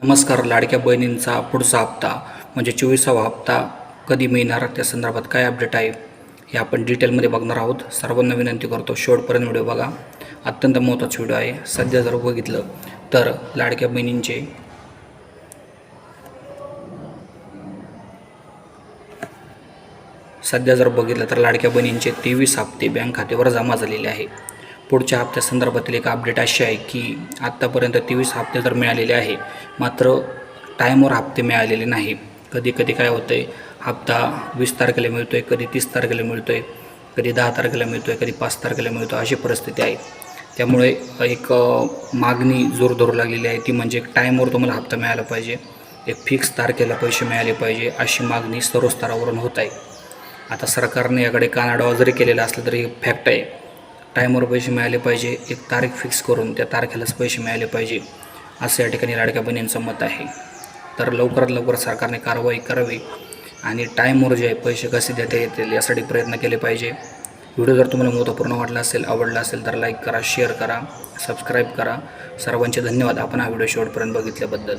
नमस्कार. लाडक्या बहिणींचा पुढचा हप्ता म्हणजे 24वा हप्ता कधी मिळणार, त्या संदर्भात काय अपडेट आहे हे आपण डिटेलमध्ये बघणार आहोत. सर्वांना विनंती करतो शेवटपर्यंत व्हिडिओ बघा. अत्यंत महत्त्वाचा व्हिडिओ आहे. सध्या जर बघितलं तर लाडक्या बहिणींचे लाडक्या बहिणींचे 23 हप्ते बँक खात्यावर जमा झालेले आहे. पुढच्या हप्त्यासंदर्भातील एक अपडेट अशी आहे की आत्तापर्यंत 23 हप्ते तर मिळालेले आहे, मात्र टाईमवर हप्ते मिळालेले नाही. कधी कधी काय होतं आहे, हप्ता 20 तारखेला मिळतो आहे, कधी 30 तारखेला मिळतो आहे, कधी 10 तारखेला मिळतो आहे, कधी 5 तारखेला मिळतो, अशी परिस्थिती आहे. त्यामुळे एक मागणी जोर धरू लागलेली आहे, ती म्हणजे टाईमवर तुम्हाला हप्ता मिळाला पाहिजे, एक फिक्स तारखेला पैसे मिळाले पाहिजे, अशी मागणी सर्व स्तरावरून होत आहे. आता सरकारने याकडे कानाडोळा जरी केलेला असला तरी फॅक्ट आहे, टाईमवर पैसे मिळाले पाहिजे, एक तारीख फिक्स करून त्या तारखेलाच पैसे मिळाले पाहिजे, असं या ठिकाणी लाडक्या बहिणींचं मत आहे. तर लवकरात लवकर सरकारने कारवाई करावी आणि टाईमवर जे पैसे कसे देता येतील यासाठी प्रयत्न केले पाहिजे. व्हिडिओ जर तुम्हाला महत्त्वपूर्ण वाटला असेल, आवडला असेल तर लाईक करा, शेअर करा, सबस्क्राईब करा. सर्वांचे धन्यवाद आपण हा व्हिडिओ शेवटपर्यंत बघितल्याबद्दल.